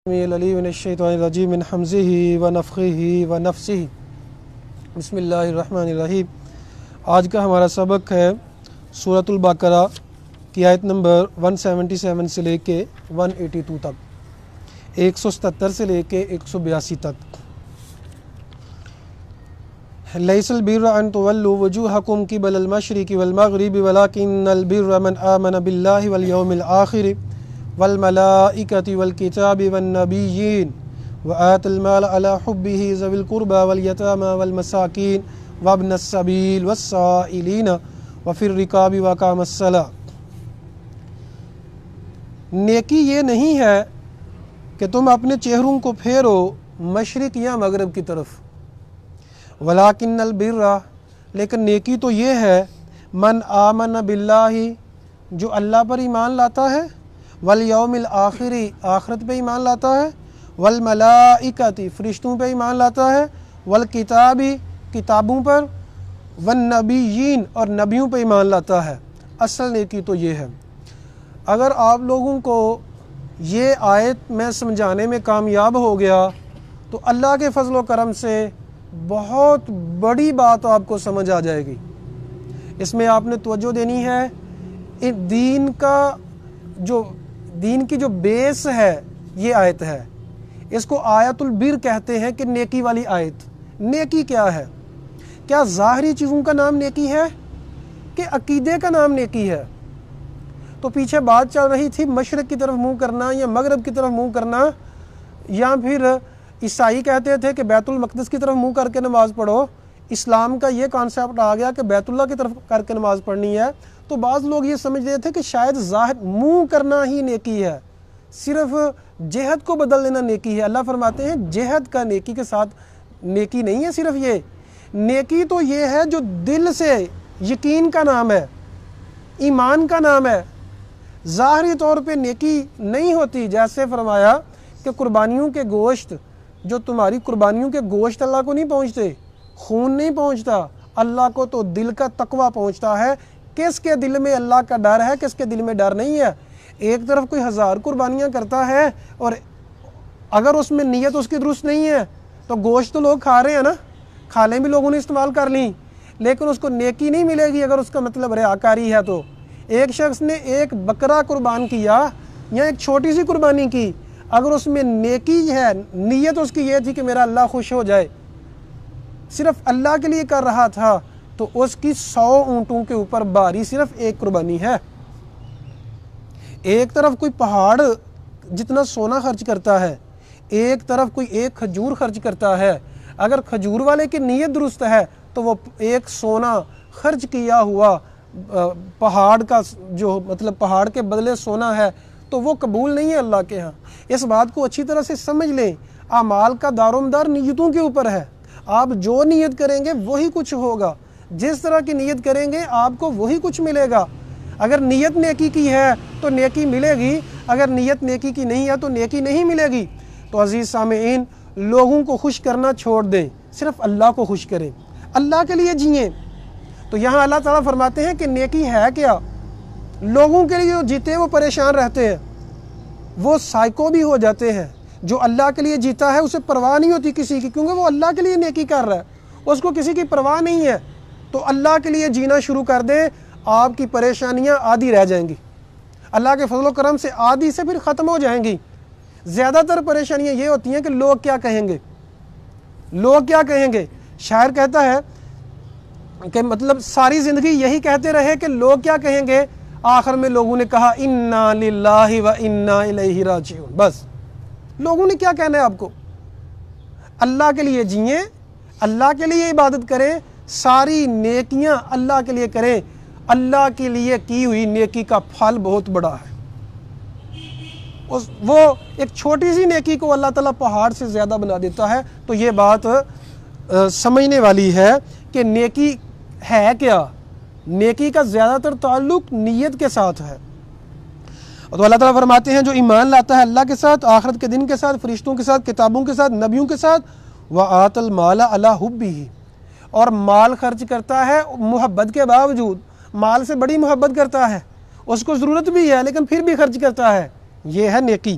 من حمزه ونفخه ونفسه بسم اللہ الرحمن الرحیم۔ آج کا ہمارا سبق ہے سورۃ البقرہ کی آیت نمبر 177 سے لے کے 182 تک، 177 سے لے کے 182 تک۔ لیس البر ان تولوا وجوہکم قبل المشرق والمغرب ولکن البر من آمن باللہ والیوم الآخر والملائکۃ والکتاب والنبیین وآت المال علی حبہ ذوی القربى والیتامى والمساکین وابن السبیل والسائلین وفی الرقاب واقام الصلاۃ۔ نیکی یہ نہیں ہے کہ تم اپنے چہروں کو پھیرو مشرق یا مغرب کی طرف، ولیکن البر، لیکن نیکی تو یہ ہے من آمن باللہ، جو اللہ پر ایمان لاتا ہے، والیوم الآخر، آخرت پہ ایمان لاتا ہے، والملائکۃ، فرشتوں پہ ایمان لاتا ہے، والکتاب، کتابوں پر، والنبیین، اور نبیوں پہ ایمان لاتا ہے۔ اصل نیکی تو یہ ہے۔ اگر آپ لوگوں کو یہ آیت میں سمجھانے میں کامیاب ہو گیا تو اللہ کے فضل و کرم سے بہت بڑی بات آپ کو سمجھ آ جائے گی۔ اس میں آپ نے توجہ دینی ہے، دین کی جو بیس ہے یہ آیت ہے، اس کو آیت البر کہتے ہیں کہ نیکی والی آیت۔ نیکی کیا ہے؟ کیا ظاہری چیزوں کا نام نیکی ہے کہ عقیدے کا نام نیکی ہے؟ تو پیچھے بات چل رہی تھی مشرق کی طرف منہ کرنا یا مغرب کی طرف منہ کرنا، یا پھر عیسائی کہتے تھے کہ بیت المقدس کی طرف منہ کر کے نماز پڑھو۔ اسلام کا یہ کانسیپٹ آ گیا کہ بیت اللہ کی طرف کر کے نماز پڑھنی ہے۔ تو بعض لوگ یہ سمجھ رہے تھے کہ شاید ظاہر منہ کرنا ہی نیکی ہے، صرف جہت کو بدل دینا نیکی ہے۔ اللہ فرماتے ہیں جہت کا نیکی کے ساتھ نیکی نہیں ہے۔ صرف یہ نیکی تو یہ ہے جو دل سے یقین کا نام ہے، ایمان کا نام ہے۔ ظاہری طور پہ نیکی نہیں ہوتی، جیسے فرمایا کہ قربانیوں کے گوشت، جو تمہاری قربانیوں کے گوشت اللہ کو نہیں پہنچتے، خون نہیں پہنچتا، اللہ کو تو دل کا تقوی پہنچتا ہے۔ کس کے دل میں اللہ کا ڈر ہے، کس کے دل میں ڈر نہیں ہے؟ ایک طرف کوئی 1000 قربانیاں کرتا ہے اور اگر اس میں نیت اس کی درست نہیں ہے تو گوشت تو لوگ کھا رہے ہیں نا، کھالیں بھی لوگوں نے استعمال کر لیں، لیکن اس کو نیکی نہیں ملے گی اگر اس کا مطلب ریاکاری ہے۔ تو ایک شخص نے ایک بکرا قربان کیا یا ایک چھوٹی سی قربانی کی، اگر اس میں نیکی ہے، نیت اس کی یہ تھی کہ میرا اللہ خوش ہو جائے، صرف اللہ کے لیے کر رہا تھا، تو اس کی 100 اونٹوں کے اوپر باری صرف ایک قربانی ہے۔ ایک طرف کوئی پہاڑ جتنا سونا خرچ کرتا ہے، ایک طرف کوئی ایک کھجور خرچ کرتا ہے، اگر کھجور والے کی نیت درست ہے تو وہ ایک سونا خرچ کیا ہوا پہاڑ کا، جو مطلب پہاڑ کے بدلے سونا ہے، تو وہ قبول نہیں ہے اللہ کے ہاں۔ اس بات کو اچھی طرح سے سمجھ لیں، اعمال کا دار و مدار نیتوں کے اوپر ہے۔ آپ جو نیت کریں گے وہی کچھ ہوگا، جس طرح کی نیت کریں گے آپ کو وہی کچھ ملے گا۔ اگر نیت نیکی کی ہے تو نیکی ملے گی، اگر نیت نیکی کی نہیں ہے تو نیکی نہیں ملے گی۔ تو عزیز سامعین، لوگوں کو خوش کرنا چھوڑ دیں، صرف اللہ کو خوش کریں، اللہ کے لیے جئیں۔ تو یہاں اللہ تعالیٰ فرماتے ہیں کہ نیکی ہے کیا؟ لوگوں کے لیے جو جیتے وہ پریشان رہتے ہیں، وہ سائیکو بھی ہو جاتے ہیں۔ جو اللہ کے لیے جیتا ہے اسے پرواہ نہیں ہوتی کسی کی، کیونکہ وہ اللہ کے لیے نیکی کر رہا ہے، اس کو کسی کی پرواہ نہیں ہے۔ تو اللہ کے لیے جینا شروع کر دیں، آپ کی پریشانیاں آدھی رہ جائیں گی، اللہ کے فضل و کرم سے آدھی سے پھر ختم ہو جائیں گی۔ زیادہ تر پریشانیاں یہ ہوتی ہیں کہ لوگ کیا کہیں گے، لوگ کیا کہیں گے۔ شاعر کہتا ہے کہ مطلب ساری زندگی یہی کہتے رہے کہ لوگ کیا کہیں گے، آخر میں لوگوں نے کہا انا للہ و انا الیہ راجعون۔ بس لوگوں نے کیا کہنا ہے آپ کو؟ اللہ کے لیے جئیں، اللہ کے لیے عبادت کریں، ساری نیکیاں اللہ کے لیے کریں۔ اللہ کے لیے کی ہوئی نیکی کا پھل بہت بڑا ہے۔ وہ ایک چھوٹی سی نیکی کو اللہ تعالیٰ پہاڑ سے زیادہ بنا دیتا ہے۔ تو یہ بات سمجھنے والی ہے کہ نیکی ہے کیا۔ نیکی کا زیادہ تر تعلق نیت کے ساتھ ہے۔ تو اللہ تعالیٰ فرماتے ہیں جو ایمان لاتا ہے اللہ کے ساتھ، آخرت کے دن کے ساتھ، فرشتوں کے ساتھ، کتابوں کے ساتھ، نبیوں کے ساتھ، وَآتَ الْمَالَ عَلَىٰ حُبِّهِ، اور مال خرچ کرتا ہے محبت کے باوجود، مال سے بڑی محبت کرتا ہے، اس کو ضرورت بھی ہے لیکن پھر بھی خرچ کرتا ہے، یہ ہے نیکی۔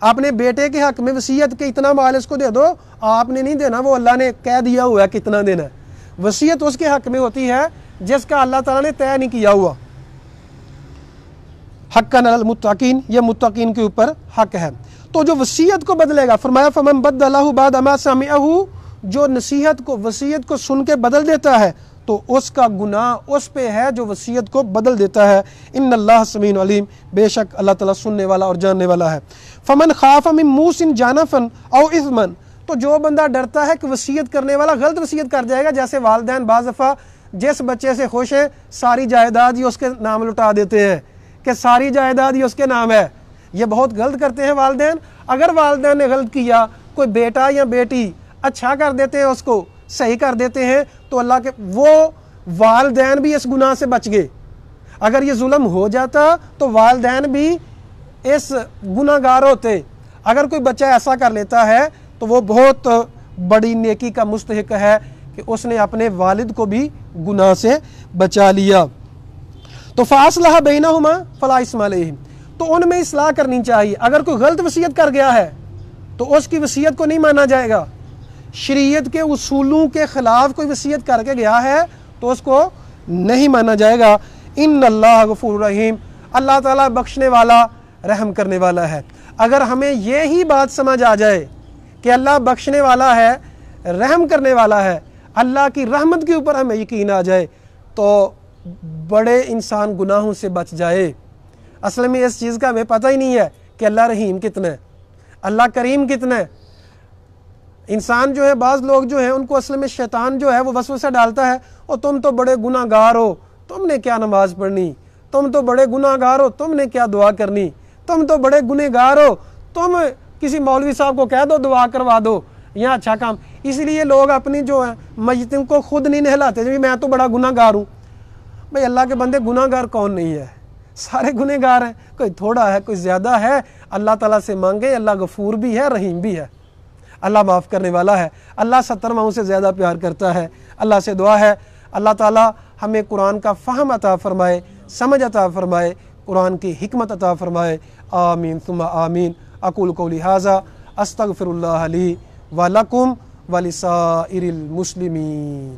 اپنے بیٹے کے حق میں وصیت کہ اتنا مال اس کو دے دو، آپ نے نہیں دینا، وہ اللہ نے کہہ دیا ہوا ہے کتنا دینا ہے۔ وصیت اس کے حق میں ہوتی ہے جس کا اللہ تعالیٰ نے طے نہیں کیا ہوا۔ حقاً علی المتقین، یہ متقین کے اوپر حق ہے۔ تو جو وصیت کو بدلے گا، فرمایا فمن بدلہ بعد ما سمعہ، جو نصیحت کو، وصیت کو سن کے بدل دیتا ہے تو اس کا گناہ اس پہ ہے جو وصیت کو بدل دیتا ہے۔ ان اللہ سمیع علیم، بے شک اللہ تعالیٰ سننے والا اور جاننے والا ہے۔ فمن خاف من موص جانفا او اثما، تو جو بندہ ڈرتا ہے کہ وصیت کرنے والا غلط وصیت کر جائے گا، جیسے والدین بعض دفعہ جس بچے سے خوش ہیں ساری جائیداد ہی اس کے نام لٹا دیتے ہیں کہ ساری جائیداد ہی اس کے نام ہے، یہ بہت غلط کرتے ہیں والدین۔ اگر والدین نے غلط کیا، کوئی بیٹا یا بیٹی اچھا کر دیتے ہیں، اس کو صحیح کر دیتے ہیں، تو اللہ کے وہ والدین بھی اس گناہ سے بچ گئے۔ اگر یہ ظلم ہو جاتا تو والدین بھی اس گناہ گار ہوتے۔ اگر کوئی بچہ ایسا کر لیتا ہے تو وہ بہت بڑی نیکی کا مستحق ہے کہ اس نے اپنے والد کو بھی گناہ سے بچا لیا۔ تو فاصلح بینہما فلا اثم علیہ، تو ان میں اصلاح کرنی چاہیے۔ اگر کوئی غلط وصیت کر گیا ہے تو اس کی وصیت کو نہیں مانا جائے گا۔ شریعت کے اصولوں کے خلاف کوئی وصیت کر کے گیا ہے تو اس کو نہیں مانا جائے گا۔ ان اللہ غفور رحیم، اللہ تعالیٰ بخشنے والا، رحم کرنے والا ہے۔ اگر ہمیں یہی بات سمجھ آ جائے کہ اللہ بخشنے والا ہے، رحم کرنے والا ہے، اللہ کی رحمت کے اوپر ہمیں یقین آ جائے تو بڑے انسان گناہوں سے بچ جائے۔ اصل میں اس چیز کا ہمیں پتہ ہی نہیں ہے کہ اللہ رحیم کتنا ہے، اللہ کریم کتنا ہے۔ انسان جو ہے، بعض لوگ جو ہیں ان کو اصل میں شیطان جو ہے وہ وسوسہ ڈالتا ہے، اور تم تو بڑے گناہ گار ہو، تم نے کیا نماز پڑھنی، تم تو بڑے گناہ گار ہو، تم نے کیا دعا کرنی، تم تو بڑے گناہ گار ہو، تم کسی مولوی صاحب کو کہہ دو دعا کروا دو یا اچھا کام۔ اس لیے لوگ اپنی جو ہے میتوں کو خود نہیں نہلاتے، جب میں تو بڑا گناہ گار ہوں۔ بھئی اللہ کے بندے گناہ گار کون نہیں ہے؟ سارے گناہ گار ہیں، کوئی تھوڑا ہے کوئی زیادہ ہے۔ اللہ تعالیٰ سے مانگے، اللہ غفور بھی ہے، رحیم بھی ہے، اللہ معاف کرنے والا ہے، اللہ 70 ماؤں سے زیادہ پیار کرتا ہے۔ اللہ سے دعا ہے اللہ تعالیٰ ہمیں قرآن کا فہم عطا فرمائے، سمجھ عطا فرمائے، قرآن کی حکمت عطا فرمائے۔ آمین ثم آمین۔ اقول قولی ھذا استغفر اللہ لی ولکم ولسائر المسلمین۔